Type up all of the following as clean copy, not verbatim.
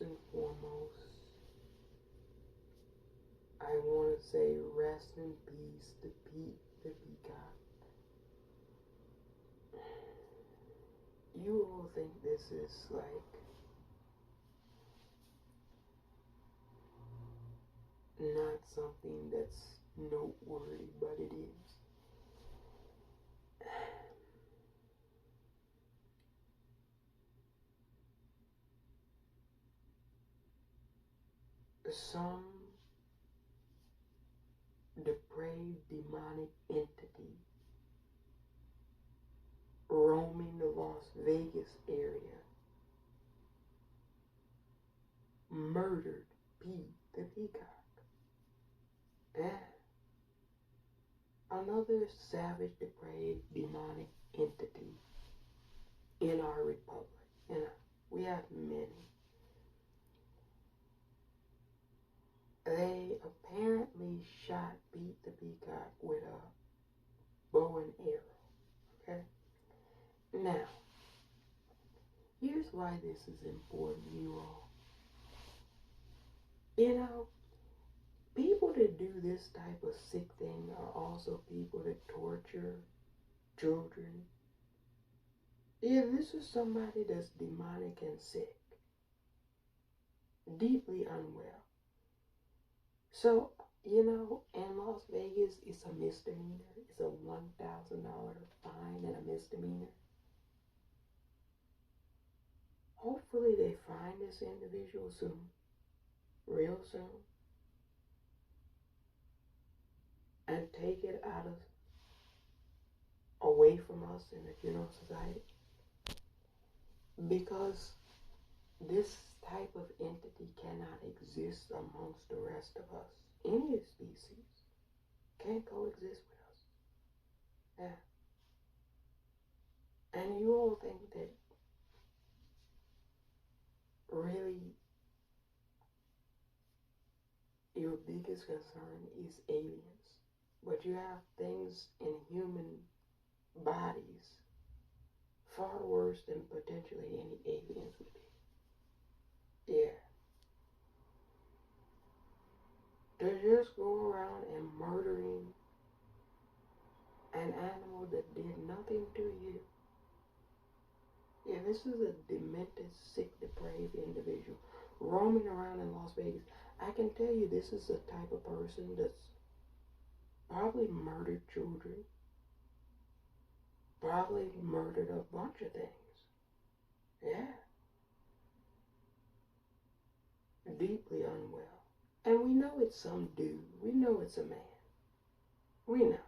first and foremost, I want to say rest in peace to Pete the Peacock. You all think this is like not something that's noteworthy, but it is. Some depraved demonic entity roaming the Las Vegas area murdered Pete the Peacock. And another savage, depraved, demonic entity in our republic. And we have many. They apparently shot Pete the Peacock with a bow and arrow. Okay? Now, here's why this is important, you all. You know, people that do this type of sick thing are also people that torture children. Yeah, this is somebody that's demonic and sick, deeply unwell. So, you know, in Las Vegas, it's a misdemeanor. It's a $1,000 fine and a misdemeanor. Hopefully they find this individual soon, real soon, and take it out of, away from us in the general society. Because this type of entity cannot exist amongst the rest of us. Any species can't coexist with us. Yeah. And you all think that really your biggest concern is aliens. But you have things in human bodies far worse than potentially any aliens would be. Yeah. To just go around and murdering an animal that did nothing to you. Yeah, this is a demented, sick, depraved individual roaming around in Las Vegas. I can tell you this is the type of person that's probably murdered children, probably murdered a bunch of things. Yeah. Deeply unwell. And we know it's some dude. We know it's a man. We know.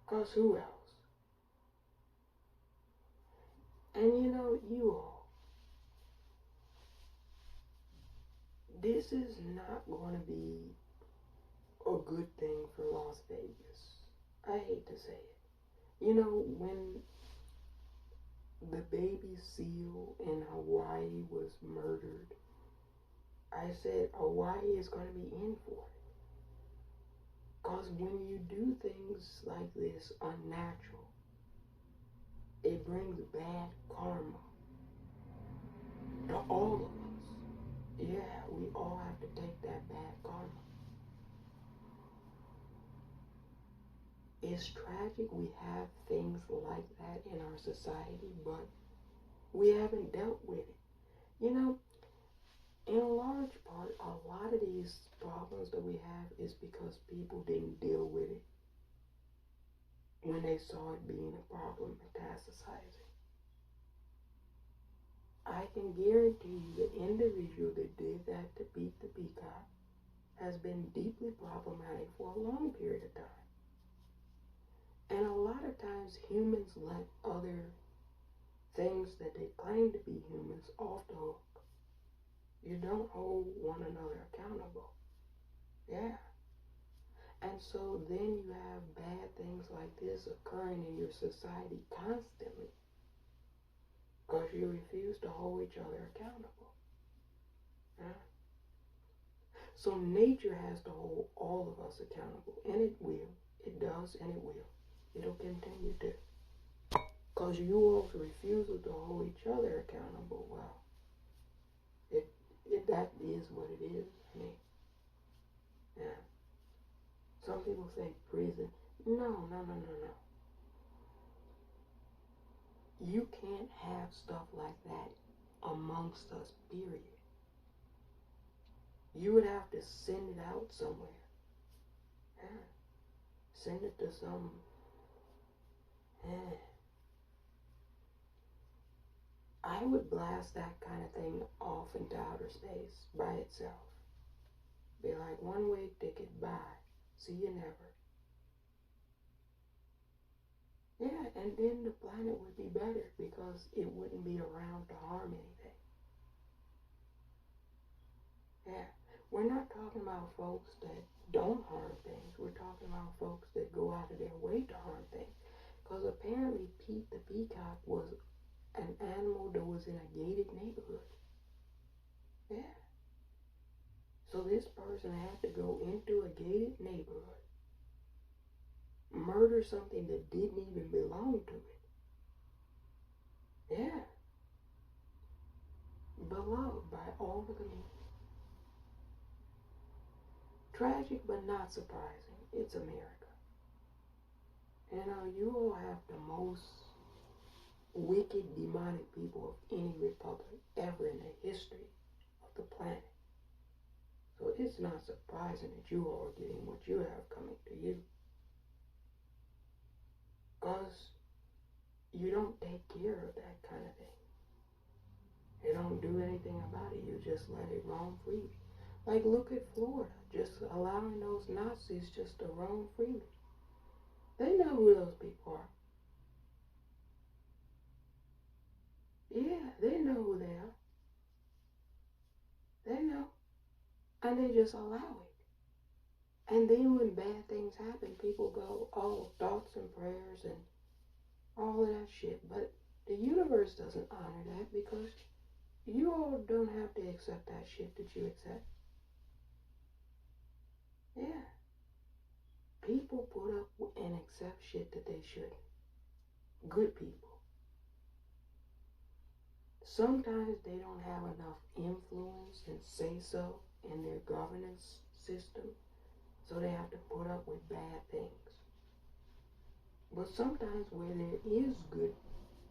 Because who else? And you know, you all, this is not going to be a good thing for Las Vegas. I hate to say it. You know, when the baby seal in Hawaii was murdered, I said Hawaii is going to be in for it. Because when you do things like this unnatural, it brings bad karma to all of us. Yeah, we all have to take that bad karma. It's tragic we have things like that in our society, but we haven't dealt with it. You know, in large part, a lot of these problems that we have is because people didn't deal with it when they saw it being a problem metastasizing. I can guarantee you the individual that did that to Pete the Peacock has been deeply problematic for a long period of time. And a lot of times humans let other things that they claim to be humans off the hook. You don't hold one another accountable. Yeah. And so then you have bad things like this occurring in your society constantly because you refuse to hold each other accountable. Yeah. So nature has to hold all of us accountable, and it will. It does, and it will. It'll continue to. Because you all's refusal to hold each other accountable, well, that is what it is. I mean, yeah. Some people say prison. No. You can't have stuff like that amongst us, period. You would have to send it out somewhere. Yeah. Send it to some. Yeah. I would blast that kind of thing off into outer space by itself. Be like, one-way ticket, bye. See you never. Yeah, and then the planet would be better because it wouldn't be around to harm anything. Yeah, we're not talking about folks that don't harm things. We're talking about folks that go out of their way to harm things. Because apparently Pete the Peacock was an animal that was in a gated neighborhood. Yeah. So this person had to go into a gated neighborhood, murder something that didn't even belong to it. Yeah. Beloved by all of the people. Tragic but not surprising. It's America. You know, you all have the most wicked, demonic people of any republic ever in the history of the planet. So it's not surprising that you all are getting what you have coming to you. Because you don't take care of that kind of thing. You don't do anything about it. You just let it roam freely. Like, look at Florida, just allowing those Nazis just to roam freely. They know who those people are. Yeah, they know who they are. They know. And they just allow it. And then when bad things happen, people go, oh, thoughts and prayers and all of that shit. But the universe doesn't honor that because you all don't have to accept that shit that you accept. Yeah. People put up and accept shit that they shouldn't. Good people. Sometimes they don't have enough influence and say so in their governance system, so they have to put up with bad things. But sometimes where there is good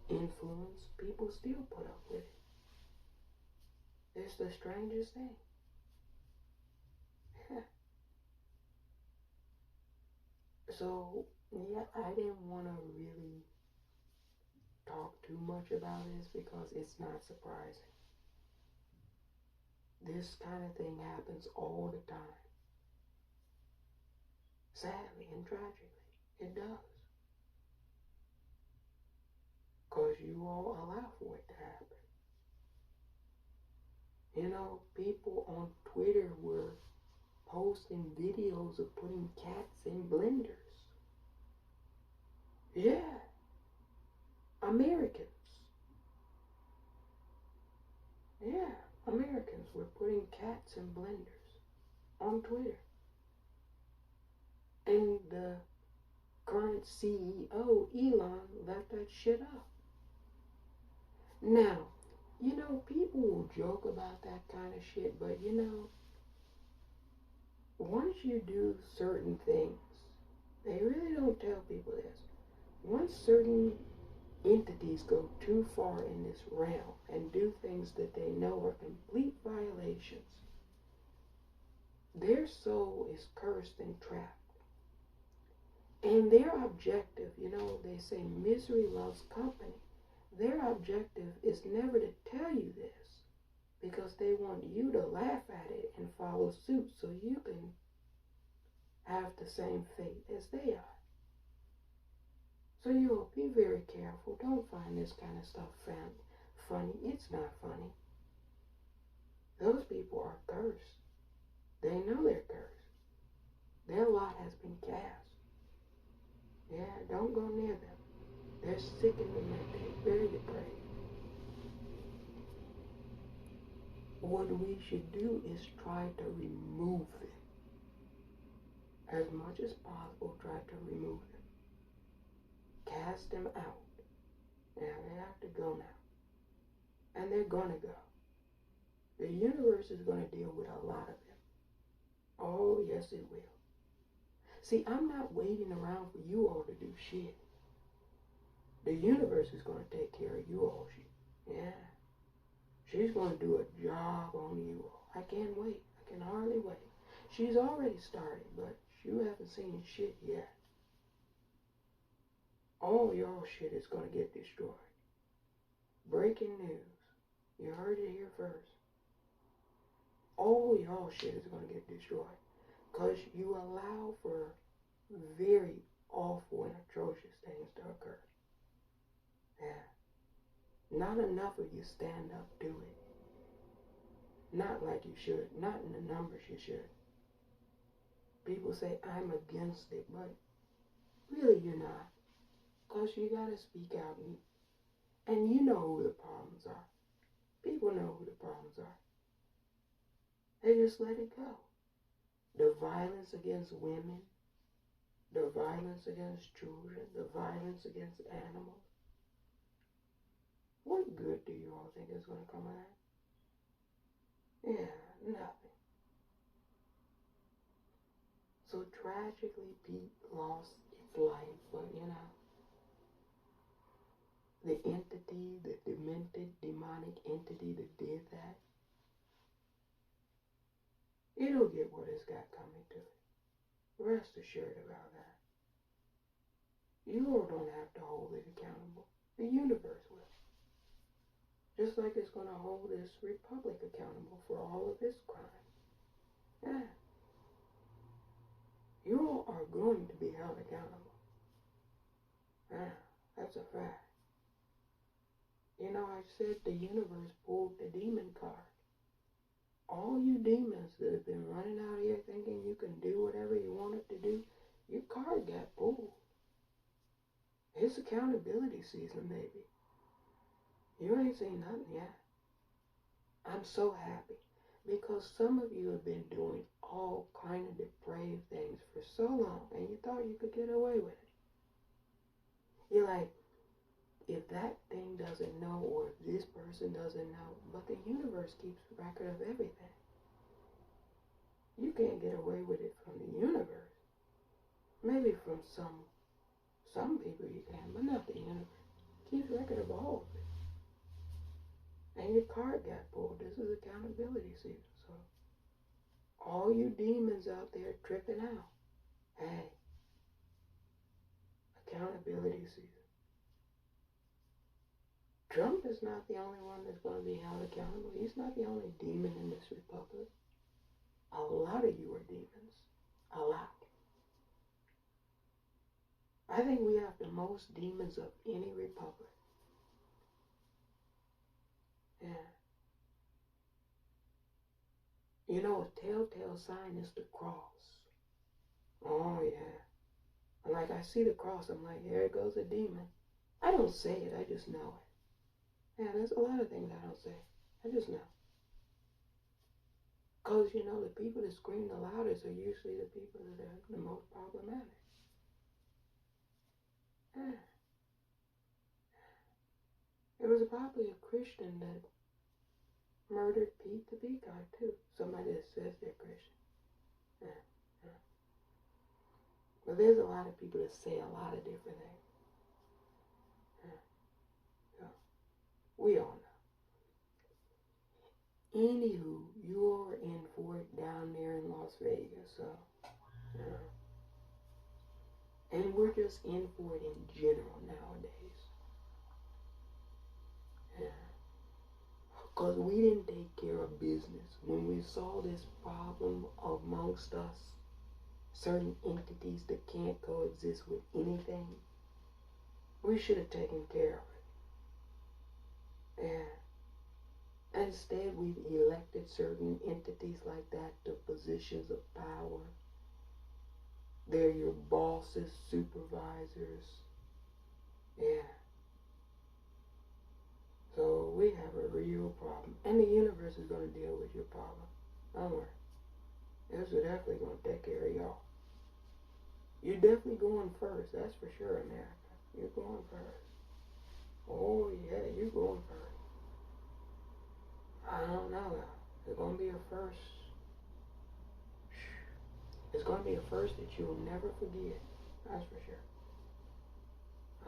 influence, people still put up with it. It's the strangest thing. So, yeah, I didn't want to really talk too much about this because it's not surprising. This kind of thing happens all the time. Sadly and tragically, it does. Because you all allow for it to happen. You know, people on Twitter were posting videos of putting cats in blenders. Yeah. Americans. Yeah, Americans were putting cats in blenders on Twitter. And the current CEO, Elon, left that shit up. Now, you know, people will joke about that kind of shit, but you know, once you do certain things, they really don't tell people this. Once certain entities go too far in this realm and do things that they know are complete violations, their soul is cursed and trapped. And their objective, you know, they say misery loves company. Their objective is never to tell you this because they want you to laugh at it and follow suit so you can have the same fate as they are. So you'll be very careful. Don't find this kind of stuff funny. It's not funny. Those people are cursed. They know they're cursed. Their lot has been cast. Yeah, don't go near them. They're sick and demented, very depraved. What we should do is try to remove them. As much as possible, try to remove them. Cast them out. Now, they have to go now. And they're gonna go. The universe is going to deal with a lot of them. Oh, yes, it will. See, I'm not waiting around for you all to do shit. The universe is going to take care of you all shit. Yeah. She's going to do a job on you all. I can't wait. I can hardly wait. She's already started, but you haven't seen shit yet. All y'all shit is going to get destroyed. Breaking news. You heard it here first. All y'all shit is going to get destroyed. Because you allow for very awful and atrocious things to occur. Yeah. Not enough of you stand up to it. Not like you should. Not in the numbers you should. People say, I'm against it, but really you're not. Because you got to speak out and you know who the problems are. People know who the problems are. They just let it go. The violence against women, the violence against children, the violence against animals. What good do you all think is going to come of that? Yeah, nothing. So tragically, Pete lost its life, but the entity, the demented, demonic entity that did that, it'll get what it's got coming to it. Rest assured about that. You all don't have to hold it accountable. The universe will. Just like it's going to hold this republic accountable for all of its crimes. Yeah. You all are going to be held accountable. Yeah, that's a fact. I said the universe pulled the demon card. All you demons that have been running out here thinking you can do whatever you want it to do, your card got pulled. It's accountability season, baby. You ain't seen nothing yet. I'm so happy because some of you have been doing all kind of depraved things for so long and you thought you could get away with it. You're like, if that thing doesn't know or if this person doesn't know, but the universe keeps record of everything. You can't get away with it from the universe. Maybe from some people you can, but not the universe. It keeps record of all of it. And your card got pulled. This is accountability season. So all you demons out there tripping out, hey, accountability season. Trump is not the only one that's going to be held accountable. He's not the only demon in this republic. A lot of you are demons. A lot. I think we have the most demons of any republic. Yeah. A telltale sign is the cross. Oh, yeah. And like I see the cross, I'm like, here goes a demon. I don't say it, I just know it. Yeah, there's a lot of things I don't say. I just know. Because, the people that scream the loudest are usually the people that are the most problematic. Yeah. There was probably a Christian that murdered Pete the Peacock, too. Somebody that says they're Christian. Yeah. But there's a lot of people that say a lot of different things. Yeah. So, we all know. Anywho, you're in for it down there in Las Vegas, so, And we're just in for it in general nowadays. Yeah. Because we didn't take care of business. When we saw this problem amongst us, certain entities that can't coexist with anything, we should have taken care of it. Yeah. Instead, we've elected certain entities like that to positions of power. They're your bosses, supervisors. Yeah. So we have a real problem. And the universe is going to deal with your problem. Don't worry. This is definitely going to take care of y'all. You're definitely going first. That's for sure, America. You're going first. Oh, yeah, you're going first. I don't know. It's going to be a first. It's going to be a first that you'll never forget. That's for sure.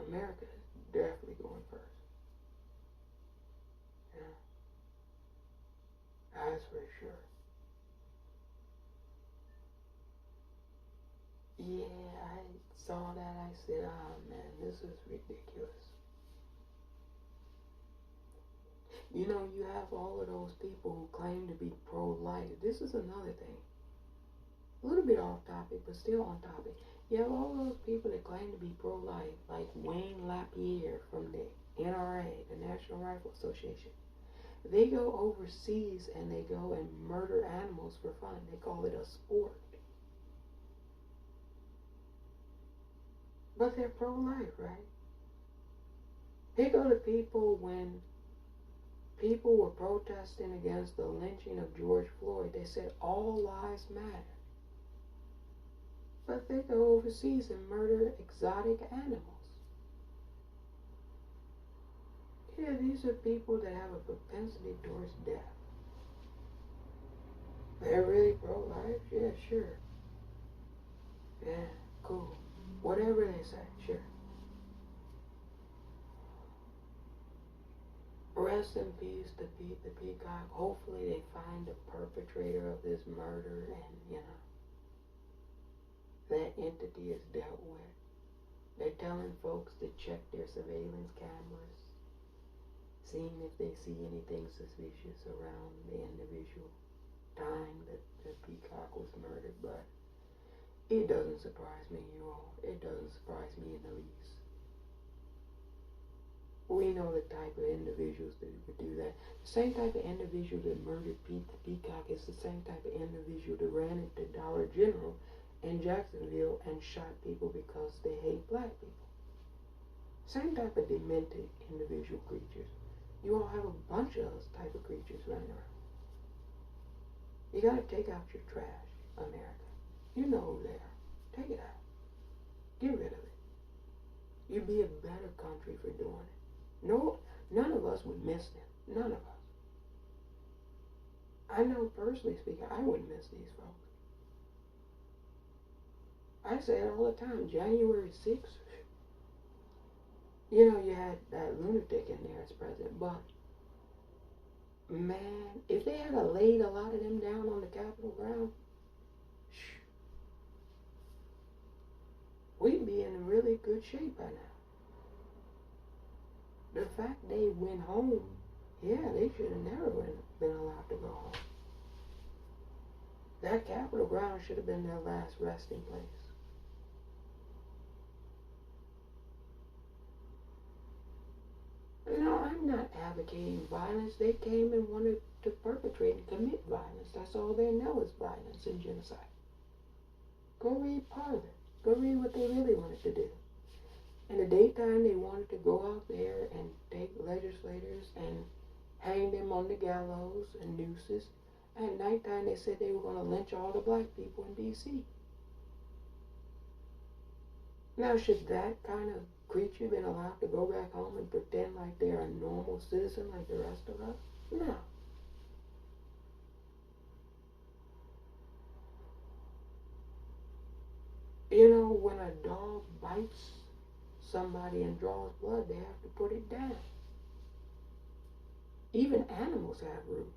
America is definitely going first. Yeah. That's for sure. Yeah, I saw that. I said, oh man, this is ridiculous. You know, you have all of those people who claim to be pro-life. This is another thing. A little bit off topic, but still on topic. You have all those people that claim to be pro-life, like Wayne Lapierre from the NRA, the National Rifle Association. They go overseas and they go and murder animals for fun. They call it a sport. But they're pro-life, right? They go to people when people were protesting against the lynching of George Floyd. They said all lives matter. But they go overseas and murder exotic animals. Yeah, these are people that have a propensity towards death. They're really pro-life? Yeah, sure. Yeah, cool. Whatever they say, sure. Rest in peace to Pete the Peacock. Hopefully they find the perpetrator of this murder and, that entity is dealt with. They're telling folks to check their surveillance cameras, seeing if they see anything suspicious around the individual time that the Peacock was murdered, but it doesn't surprise me, you all. It doesn't surprise me in the least. We know the type of individuals that would do that. The same type of individual that murdered Pete the Peacock is the same type of individual that ran into Dollar General in Jacksonville and shot people because they hate black people. Same type of demented individual creatures. You all have a bunch of those type of creatures running around. You gotta take out your trash, America. You know who they are. Take it out. Get rid of it. You'd be a better country for doing it. No, none of us would miss them. None of us. I know personally speaking, I wouldn't miss these folks. I say it all the time. January 6th, you had that lunatic in there as president, but man, if they had laid a lot of them down on the Capitol ground, we'd be in really good shape by now. The fact they went home, yeah, they should have never been allowed to go home. That Capitol ground should have been their last resting place. I'm not advocating violence. They came and wanted to perpetrate and commit violence. That's all they know is violence and genocide. Go read part of it. Go read what they really wanted to do. In the daytime, they wanted to go out there and take legislators and hang them on the gallows and nooses. At nighttime, they said they were going to lynch all the black people in D.C. Now, should that kind of creature been allowed to go back home and pretend like they're a normal citizen like the rest of us? No. When a dog bites somebody and draws blood, they have to put it down. Even animals have rules.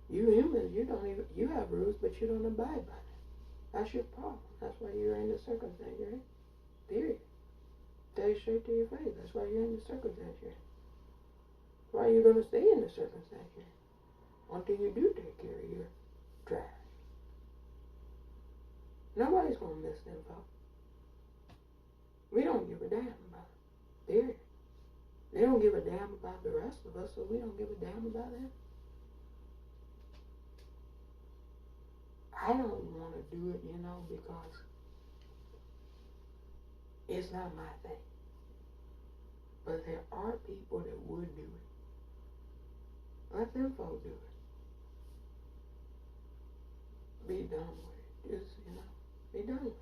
You humans, you have rules, but you don't abide by them. That's your problem. That's why you're in the circumstance you're in. Period. Tell you straight to your face. That's why you're in the circumstance you're in. That's why you're going to stay in the circumstance you're in. Until you do take care of your trash. Nobody's going to miss them, folks. We don't give a damn about it. Period. They don't give a damn about the rest of us, so we don't give a damn about them. I don't want to do it, because it's not my thing. But there are people that would do it. Let them folk do it. Be done with it. Just, be done with it.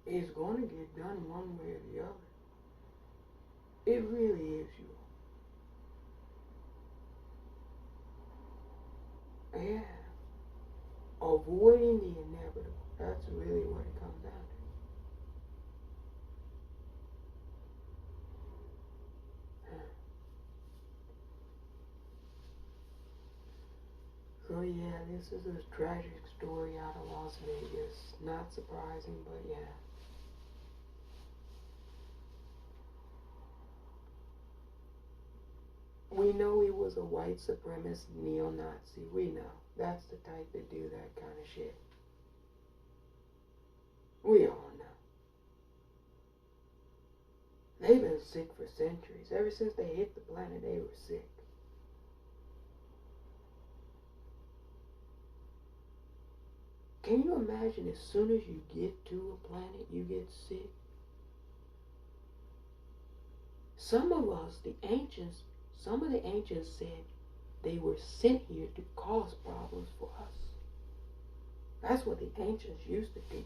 It's going to get done one way or the other. It really is you. Yeah. Avoiding the inevitable. That's really what it comes down to. So yeah, this is a tragic story out of Las Vegas. Not surprising, but yeah. We know he was a white supremacist neo-Nazi. We know. That's the type to do that kind of shit. We all know. They've been sick for centuries. Ever since they hit the planet, they were sick. Can you imagine as soon as you get to a planet, you get sick? Some of us, some of the ancients said they were sent here to cause problems for us. That's what the ancients used to do.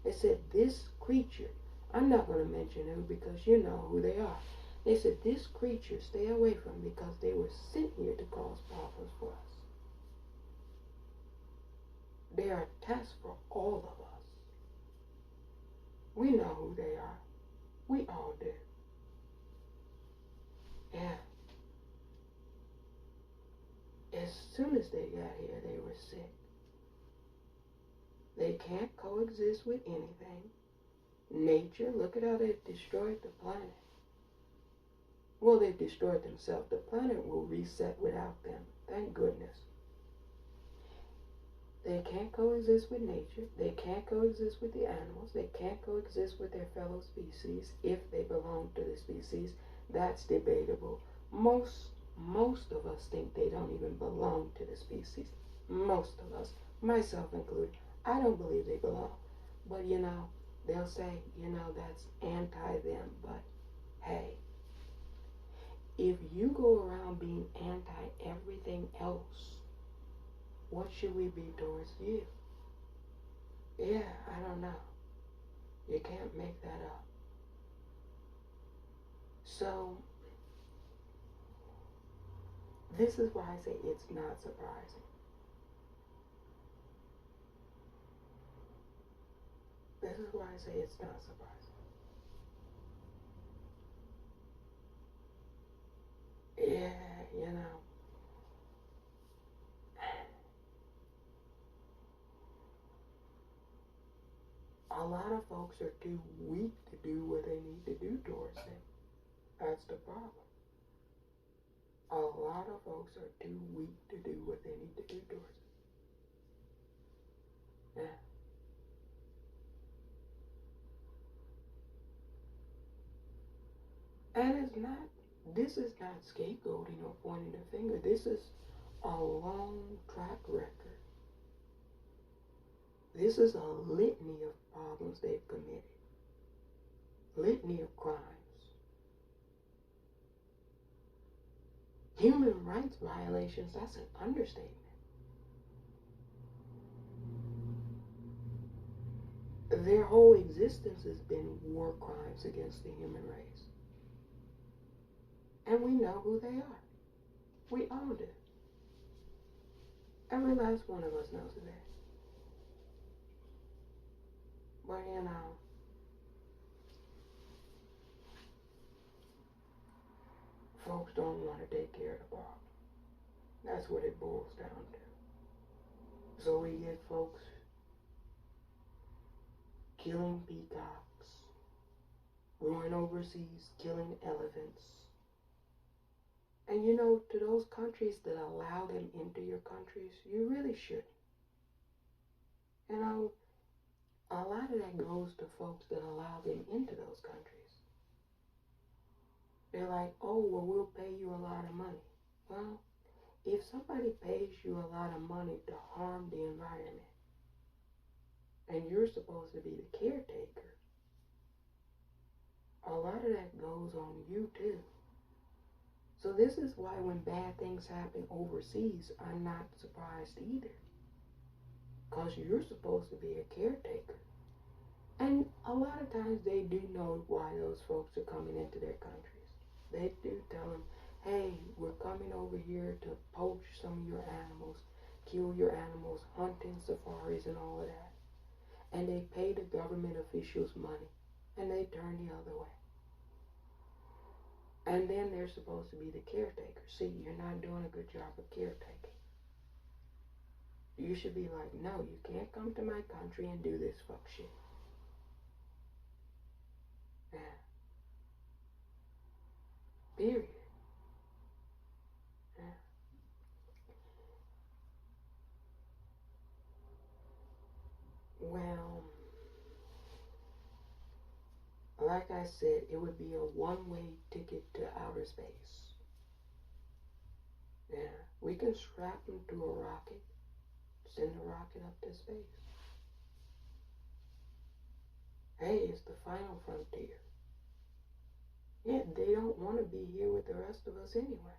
They said this creature, I'm not going to mention who because you know who they are. They said this creature stay away from because they were sent here to cause problems for us. They are tests for all of us. We know who they are. We all do. Yeah. As soon as they got here, they were sick. They can't coexist with anything. Nature, look at how they've destroyed the planet. Well, they've destroyed themselves. The planet will reset without them. Thank goodness. They can't coexist with nature. They can't coexist with the animals. They can't coexist with their fellow species if they belong to the species. That's debatable. Most of us think they don't even belong to the species. Most of us, myself included. I don't believe they belong. But you know, they'll say, you know, that's anti-them. But hey, if you go around being anti-everything else, what should we be towards you? Yeah, I don't know. You can't make that up. So, this is why I say it's not surprising. This is why I say it's not surprising. Yeah, you know. A lot of folks are too weak to do what they need to do towards them. That's the problem. A lot of folks are too weak to do what they need to do towards them. Yeah. And this is not scapegoating or pointing a finger. This is a long track record. This is a litany of problems they've committed. Litany of crimes. Human rights violations, that's an understatement. Their whole existence has been war crimes against the human race. And we know who they are. We all do. Every last one of us knows who they are. But you know, folks don't want to take care of the problem. That's what it boils down to. So we get folks killing peacocks, going overseas, killing elephants. And you know, to those countries that allow them into your countries, you really shouldn't. You know, a lot of that goes to folks that allow them into those countries. They're like, oh, well, we'll pay you a lot of money. Well, if somebody pays you a lot of money to harm the environment, and you're supposed to be the caretaker, a lot of that goes on you too. So this is why when bad things happen overseas, I'm not surprised either. Because you're supposed to be a caretaker. And a lot of times they do know why those folks are coming into their countries. They do tell them, hey, we're coming over here to poach some of your animals, kill your animals, hunting safaris and all of that. And they pay the government officials money, and they turn the other way. And then they're supposed to be the caretaker. See, you're not doing a good job of caretaking. You should be like, no, you can't come to my country and do this fuck shit. Yeah. Period. Yeah. Well, like I said, it would be a one-way ticket to outer space. Yeah. We can strap them to a rocket, send a rocket up to space. Hey, it's the final frontier. Yeah, they don't want to be here with the rest of us anyway.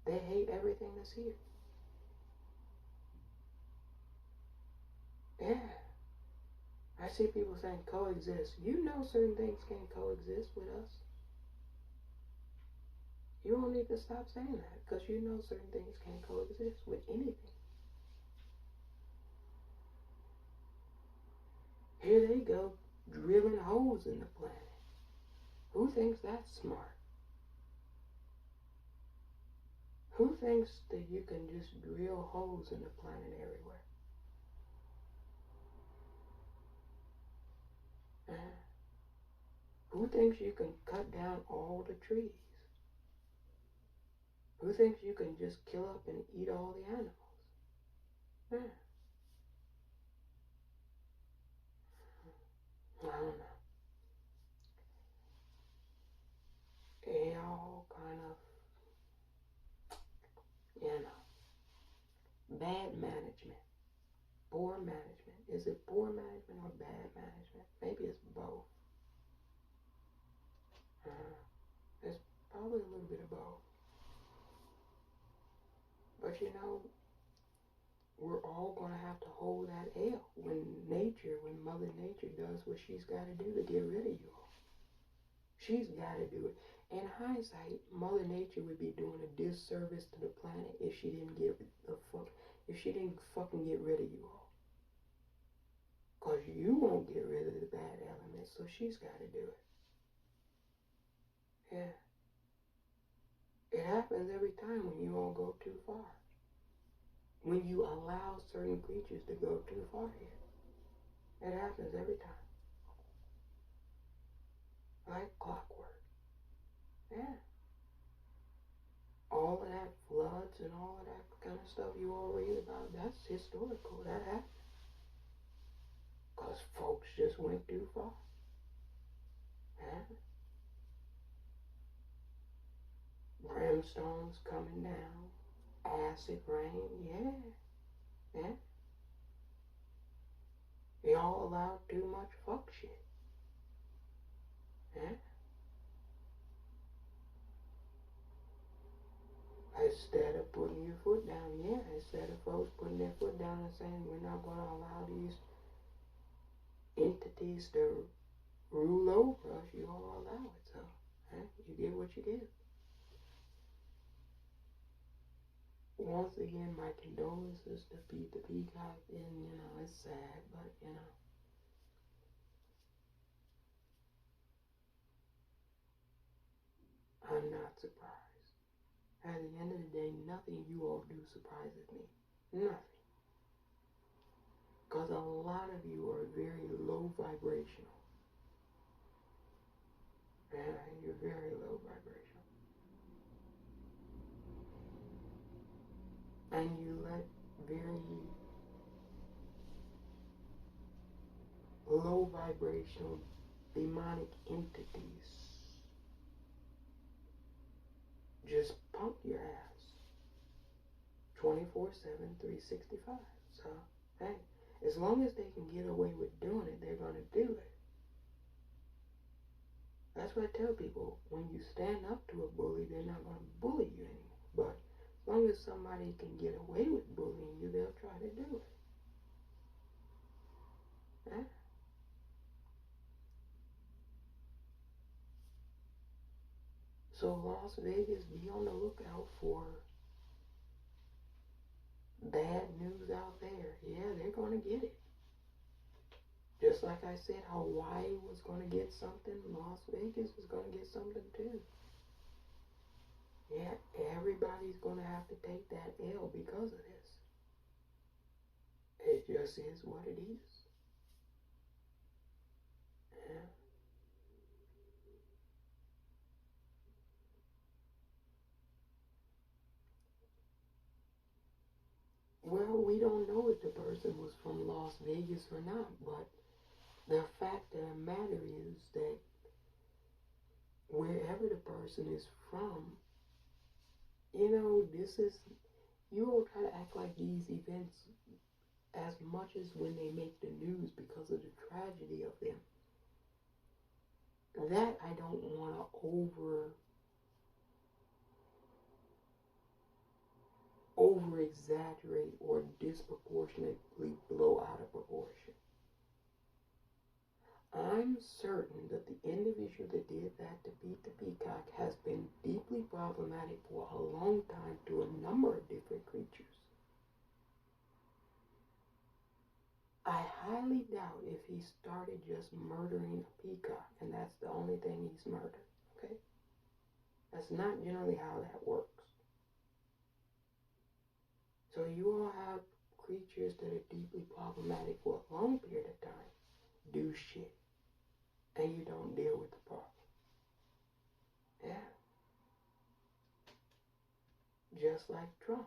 They hate everything that's here. Yeah. I see people saying coexist. You know certain things can't coexist with us. You don't need to stop saying that because you know certain things can't coexist with anything. Here they go, drilling holes in the planet. Who thinks that's smart? Who thinks that you can just drill holes in the planet everywhere? Who thinks you can cut down all the trees? Who thinks you can just kill up and eat all the animals? I don't know. It all kind of, bad management, poor management. Is it poor management or bad management? Maybe it's both. It's probably a little bit of both. But we're all going to have to hold that L when Mother Nature does what she's got to do to get rid of you all. She's got to do it. In hindsight, Mother Nature would be doing a disservice to the planet if she didn't fucking get rid of you all. Because you won't get rid of the bad elements, so she's got to do it. Yeah. It happens every time when you all go too far. When you allow certain creatures to go too far here. It happens every time. Like clockwork. Yeah. All of that floods and all of that kind of stuff you all read about, that's historical. That happened. Because folks just went too far. Yeah. Brimstones coming down. Acid rain. Yeah. Y'all allowed too much fuck shit. Yeah. Instead of putting your foot down, instead of folks putting their foot down and saying we're not going to allow these entities to rule over us, you all allow it. So, you get what you get. Once again, my condolences to Pete the Peacock, and it's sad, but I'm not surprised. At the end of the day, nothing you all do surprises me. Nothing. Because a lot of you are very low vibrational. Yeah, you're very low vibrational. And you let very low vibrational demonic entities just pump your ass 24/7, 365. So, hey, as long as they can get away with doing it, they're going to do it. That's what I tell people. When you stand up to a bully, they're not going to bully you anymore. But as long as somebody can get away with bullying you, they'll try to do it. Yeah? So Las Vegas, be on the lookout for bad news out there. Yeah, they're going to get it. Just like I said, Hawaii was going to get something, Las Vegas is going to get something too. Yeah, everybody's going to have to take that L because of this. It just is what it is. Yeah. Well, we don't know if the person was from Las Vegas or not, but the fact of the matter is that wherever the person is from, this is, you all try to act like these events as much as when they make the news because of the tragedy of them. That I don't want to over exaggerate or disproportionately blow out of proportion. I'm certain that the individual that did that to Pete the Peacock has been deeply problematic for a long time to a number of different creatures. I highly doubt if he started just murdering a peacock and that's the only thing he's murdered, okay? That's not generally how that works. So you all have creatures that are deeply problematic for a long period of time do shit, and you don't deal with the problem. Yeah. Just like Trump.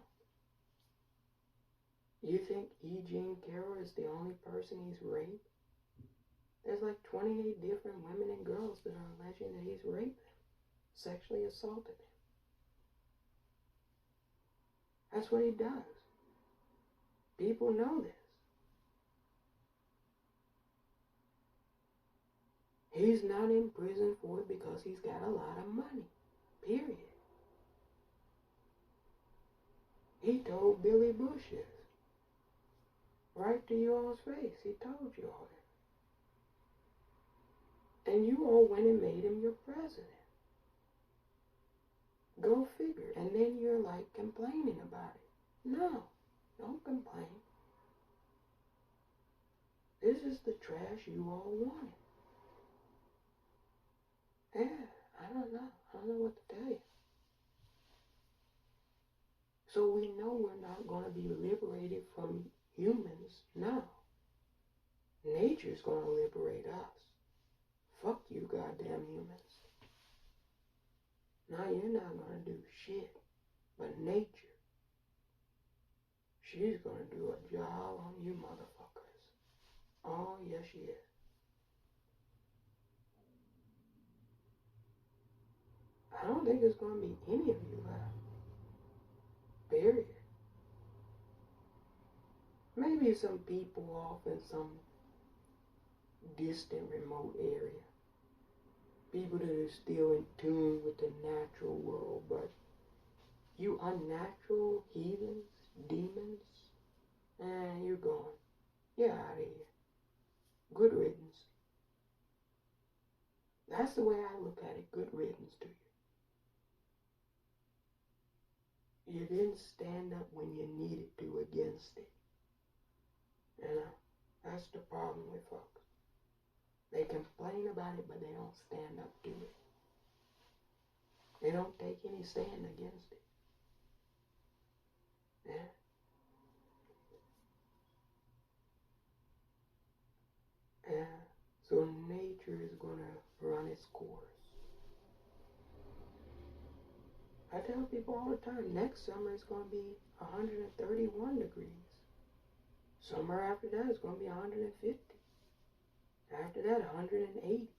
You think E. Jean Carroll is the only person he's raped? There's like 28 different women and girls that are alleging that he's raped them, sexually assaulted them. That's what he does. People know this. He's not in prison for it because he's got a lot of money. Period. He told Billy Bush this. Right to you all's face. He told you all that. And you all went and made him your president. Go figure. And then you're like complaining about it. No, don't complain. This is the trash you all wanted. Yeah, I don't know. I don't know what to tell you. So we know we're not going to be liberated from humans now. Nature's going to liberate us. Fuck you, goddamn humans. Now you're not going to do shit. But nature, she's going to do a job on you motherfuckers. Oh, yes she is. I don't think there's going to be any of you left. Period. Maybe some people off in some distant, remote area. People that are still in tune with the natural world, but you unnatural heathens, demons, you're gone. You're out of here. Good riddance. That's the way I look at it. Good riddance to you. You didn't stand up when you needed to against it. That's the problem with folks. They complain about it, but they don't stand up to it. They don't take any stand against it. Yeah. Yeah. So nature is going to run its course. I tell people all the time, next summer it's going to be 131 degrees. Summer after that it's going to be 150. After that, 180.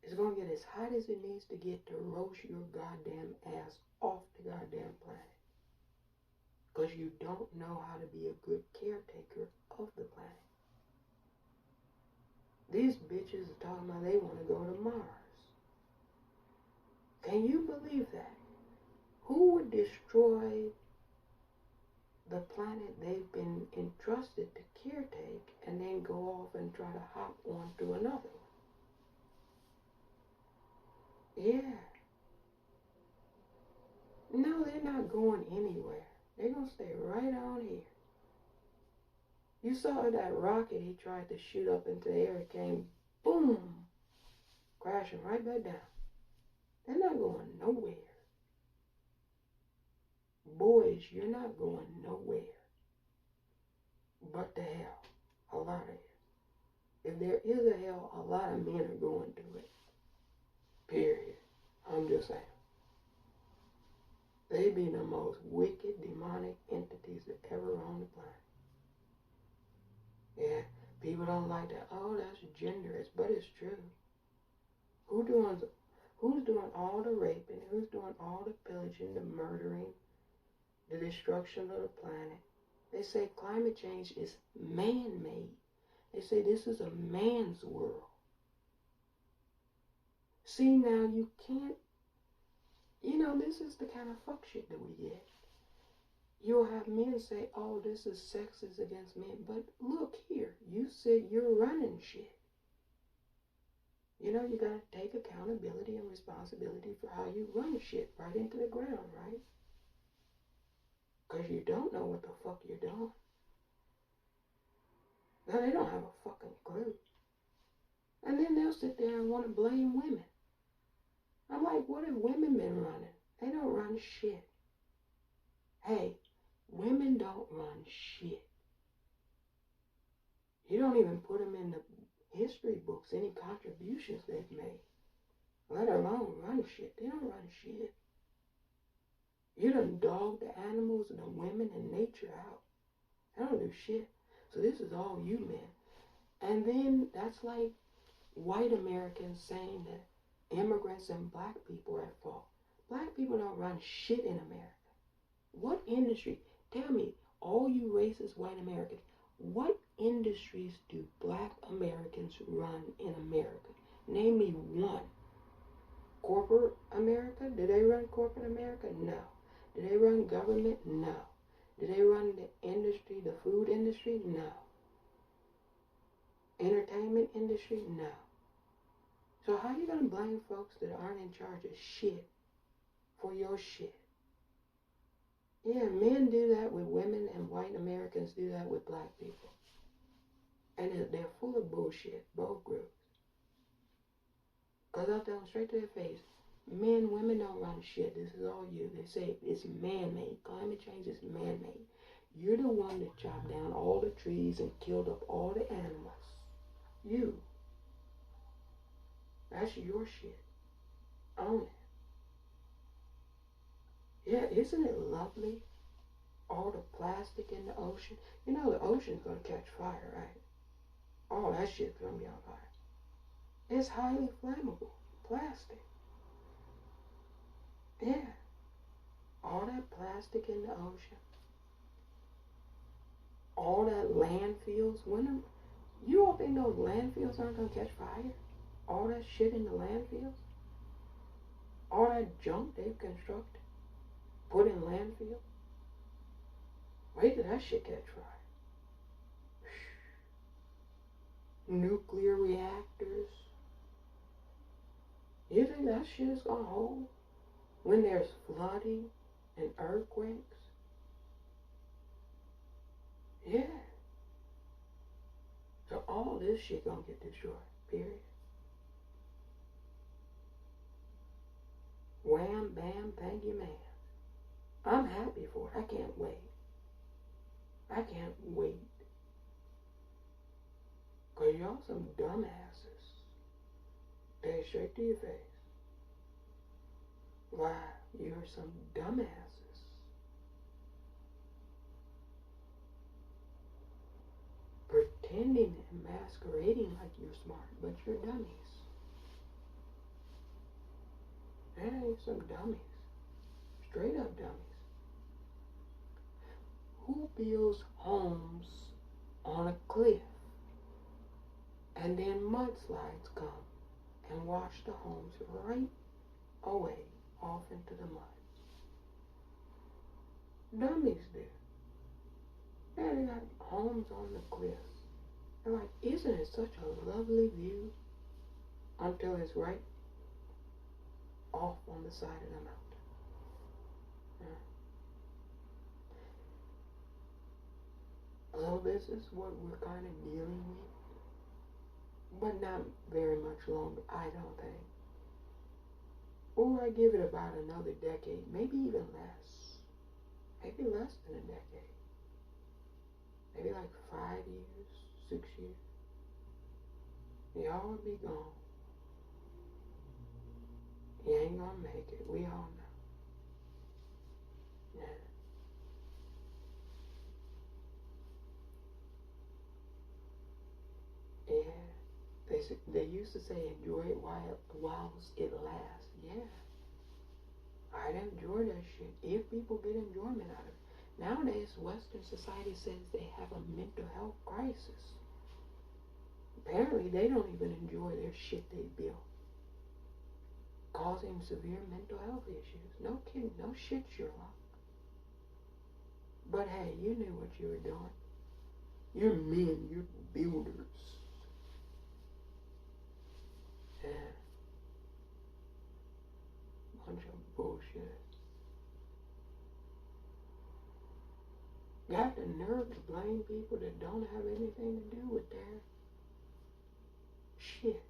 It's going to get as hot as it needs to get to roast your goddamn ass off the goddamn planet. Because you don't know how to be a good caretaker of the planet. These bitches are talking about they want to go to Mars. Can you believe that? Who would destroy the planet they've been entrusted to caretake and then go off and try to hop onto another one? Yeah. No, they're not going anywhere. They're going to stay right on here. You saw that rocket he tried to shoot up into the air. It came, boom, crashing right back down. They're not going nowhere. Boys, you're not going nowhere. But the hell, a lot of it. If there is a hell, a lot of men are going to it. Period. I'm just saying. They be the most wicked, demonic entities that ever on the planet. Yeah, people don't like that. Oh, that's genderist, but it's true. Who's doing all the raping? Who's doing all the pillaging, the murdering, the destruction of the planet? They say climate change is man-made. They say this is a man's world. See, now you can't, this is the kind of fuck shit that we get. You'll have men say, oh, this is sexist against men. But look here, you said you're running shit. You gotta take accountability and responsibility for how you run shit right into the ground, right? Because you don't know what the fuck you're doing. Now, they don't have a fucking clue. And then they'll sit there and want to blame women. I'm like, what have women been running? They don't run shit. Hey, women don't run shit. You don't even put them in the history books, any contributions they've made. Let alone run shit. They don't run shit. You done dog the animals and the women and nature out. They don't do shit. So this is all you men. And then that's like white Americans saying that immigrants and black people are at fault. Black people don't run shit in America. What industry? Tell me, all you racist white Americans, what industries do black Americans run in America? Name me one. Corporate America? Do they run corporate America? No. Do they run government? No. Do they run the industry, the food industry? No. Entertainment industry? No. So how are you going to blame folks that aren't in charge of shit for your shit? Yeah, men do that with women and white Americans do that with black people. And they're full of bullshit, both groups. Because I'll tell them straight to their face, men, women don't run shit. This is all you. They say it's man-made. Climate change is man-made. You're the one that chopped down all the trees and killed up all the animals. You. That's your shit. Own it. Yeah, isn't it lovely? All the plastic in the ocean. You know the ocean's going to catch fire, right? All that shit's going to be on fire. It's highly flammable. Plastic. Yeah. All that plastic in the ocean. All that landfills. You don't think those landfills aren't going to catch fire? All that shit in the landfills? All that junk they've constructed? Put in landfill? Wait till that shit catch fire. Nuclear reactors. You think that shit is gonna hold when there's flooding and earthquakes? Yeah. So all this shit gonna get destroyed, period. Wham, bam, thank you, man. I'm happy for it. I can't wait. I can't wait. Because y'all some dumbasses. Say it straight to your face. Why, you're some dumbasses. Pretending and masquerading like you're smart, but you're dummies. Hey, some dummies. Straight up dummies. Who builds homes on a cliff and then mudslides come and wash the homes right away off into the mud? Dummies do. Yeah, they got homes on the cliffs. They're like, isn't it such a lovely view? Until it's right off on the side of the mountain. So this is what we're kind of dealing with, but not very much longer, I don't think. Or I give it about another decade, maybe even less. Maybe less than a decade. Maybe like 5 years, 6 years. Y'all will be gone. You ain't gonna make it. We all know. Yeah. Yeah. They used to say enjoy it while it lasts. Yeah. I'd enjoy that shit if people get enjoyment out of it. Nowadays, Western society says they have a mental health crisis. Apparently, they don't even enjoy their shit they built, causing severe mental health issues. No kidding, no shit, Sherlock. But hey, you knew what you were doing. You're men, you're builders. Yeah. Bunch of bullshit. Got the nerve to blame people that don't have anything to do with their shit.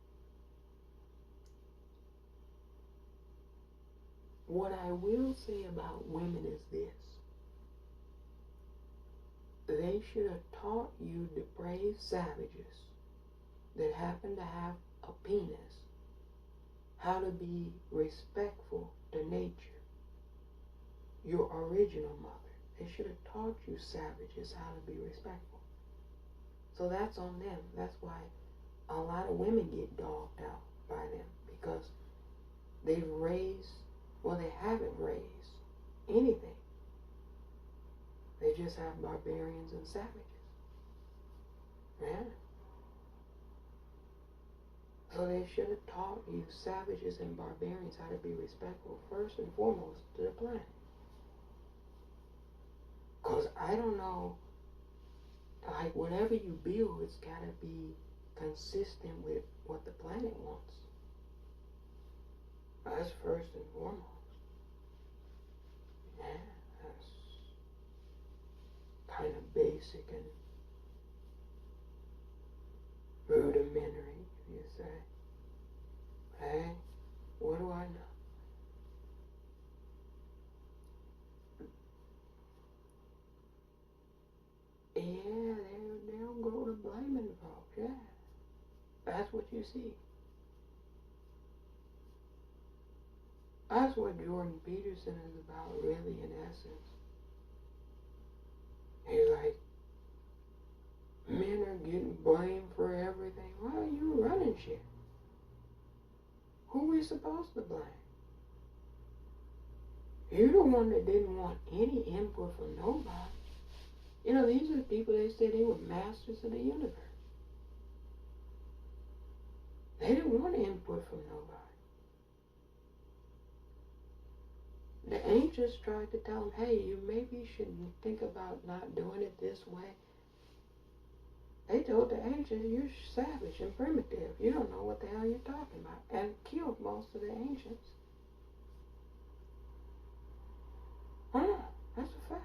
What I will say about women is this. They should have taught you depraved savages that happen to have a penis how to be respectful to nature, your original mother. They should have taught you savages how to be respectful. So that's on them. That's why a lot of women get dogged out by them, because they haven't raised anything. They just have barbarians and savages. Yeah. So they should have taught you savages and barbarians how to be respectful first and foremost to the planet. Because I don't know, like whatever you build, it's got to be consistent with what the planet wants. That's first and foremost. Yeah, that's kind of basic and rudimentary, if you say. Hey, what do I know? Yeah, they'll go to blaming folks, yeah. That's what you see. That's what Jordan Peterson is about, really, in essence. He's like, men are getting blamed for everything. Well, you running shit. Who are we supposed to blame? You're the one that didn't want any input from nobody. You know, these are the people they said they were masters of the universe. They didn't want input from nobody. The ancients tried to tell them, hey, you maybe shouldn't think about not doing it this way. They told the ancients, you're savage and primitive. You don't know what the hell you're talking about. And killed most of the ancients. That's a fact.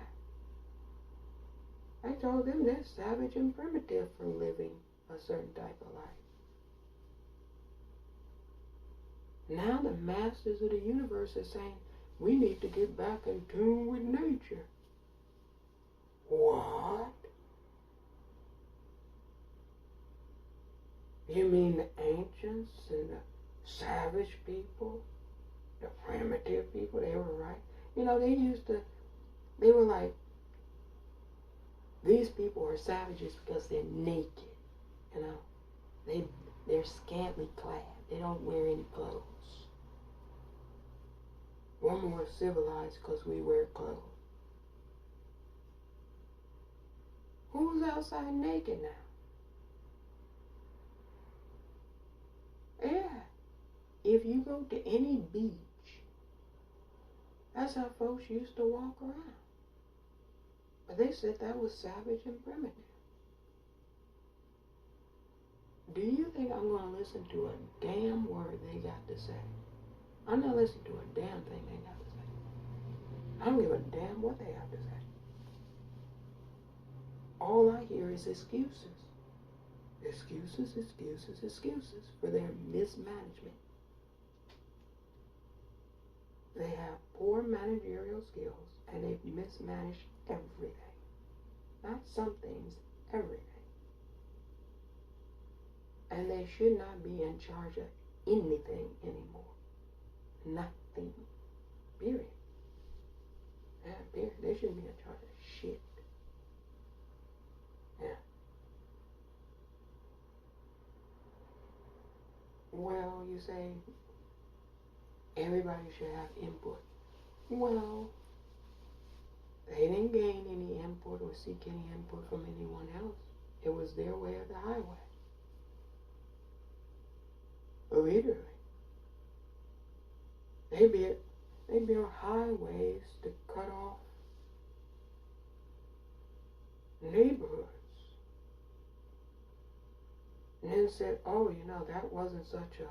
I told them they're savage and primitive for living a certain type of life. Now the masters of the universe are saying, we need to get back in tune with nature. What? You mean the ancients and the savage people, the primitive people, they were right? You know, they were like, these people are savages because they're naked, you know. They're scantily clad. They don't wear any clothes. We're more civilized because we wear clothes. Who's outside naked now? Yeah. If you go to any beach, that's how folks used to walk around. But they said that was savage and primitive. Do you think I'm going to listen to a damn word they got to say? I'm not listening to a damn thing they got to say. I don't give a damn what they have to say. All I hear is excuses. Excuses, excuses, excuses for their mismanagement. They have poor managerial skills and they've mismanaged everything. Not some things, everything. And they should not be in charge of anything anymore. Nothing. Period. Yeah, period. They shouldn't be in charge of shit. Yeah. Well, you say everybody should have input. Well, they didn't gain any input or seek any input from anyone else. It was their way or the highway. Literally. They built highways to cut off neighborhoods. And then said, oh, that wasn't such a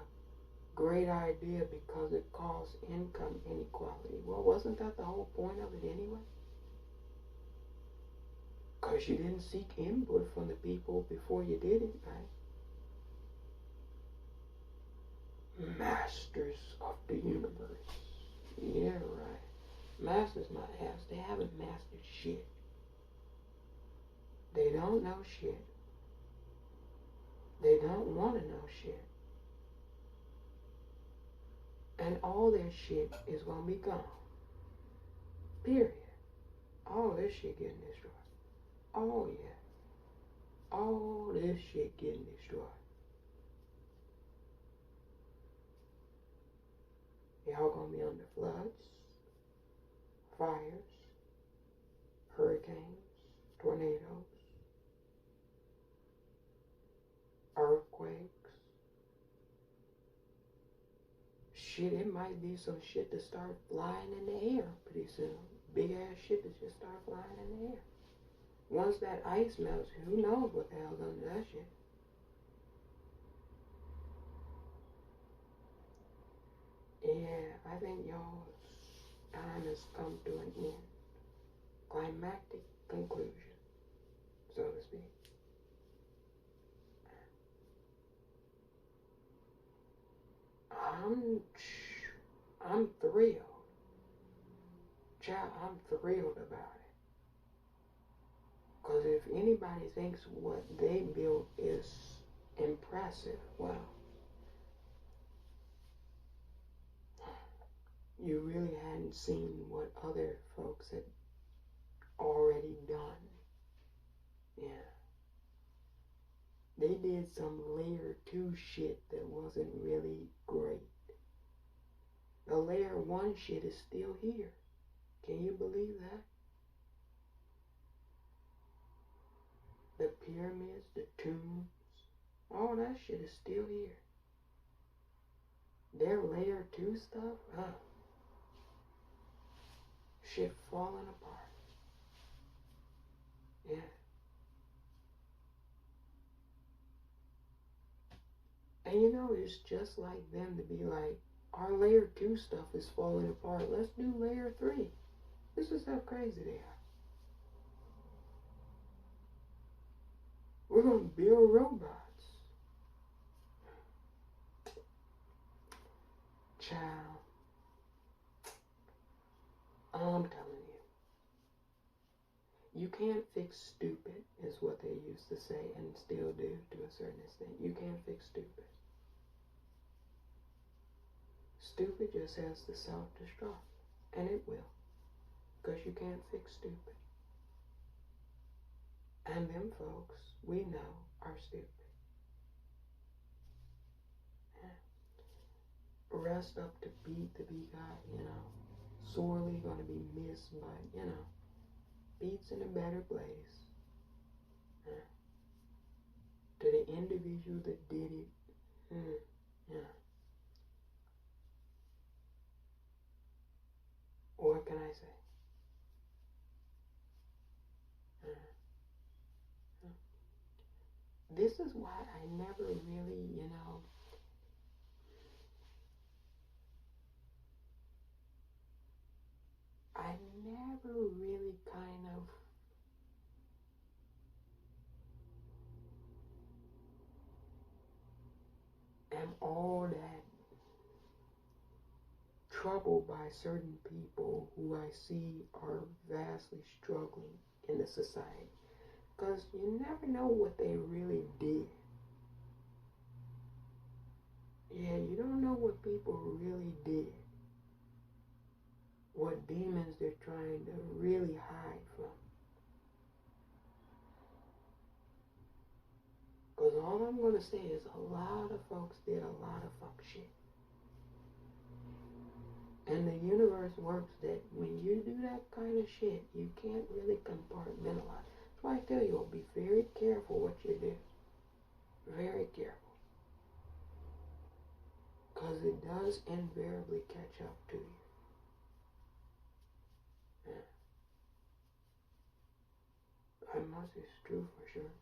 great idea because it caused income inequality. Well, wasn't that the whole point of it anyway? Because you didn't seek input from the people before you did it, right? Masters of the universe. Yeah, right. Masters my ass. They haven't mastered shit. They don't know shit. They don't want to know shit. And all their shit is going to be gone. Period. All this shit getting destroyed. Oh, yeah. All this shit getting destroyed. Y'all gonna be under floods, fires, hurricanes, tornadoes, earthquakes. Shit, it might be some shit to start flying in the air pretty soon. Big ass shit to just start flying in the air. Once that ice melts, who knows what the hell's under that shit. Yeah, I think y'all's time has come to an end. Climactic conclusion, so to speak. I'm thrilled. Child, I'm thrilled about it. Because if anybody thinks what they built is impressive, well, you really hadn't seen what other folks had already done. Yeah. They did some layer 2 shit that wasn't really great. The layer 1 shit is still here. Can you believe that? The pyramids, the tombs, all that shit is still here. Their layer 2 stuff, shit falling apart. Yeah. And it's just like them to be like, our layer 2 stuff is falling apart. Let's do layer 3. This is how crazy they are. We're going to build robots. Child. I'm telling you. You can't fix stupid, is what they used to say and still do to a certain extent. You can't fix stupid. Stupid just has to self-destruct. And it will. Because you can't fix stupid. And them folks, we know, are stupid. Yeah. Rest up to Pete The Peacock, sorely going to be missed, but, Pete's in a better place. Yeah. To the individual that did it, what can I say? This is why I never really, never really kind of am all that troubled by certain people who I see are vastly struggling in the society. Because you never know what they really did. Yeah, you don't know what people really did. What demons they're trying to really hide from. Because all I'm going to say is a lot of folks did a lot of fuck shit. And the universe works that when you do that kind of shit, you can't really compartmentalize. That's why I tell you, be very careful what you do. Very careful. Because it does invariably catch up to you. Yeah. I must, it's true for sure.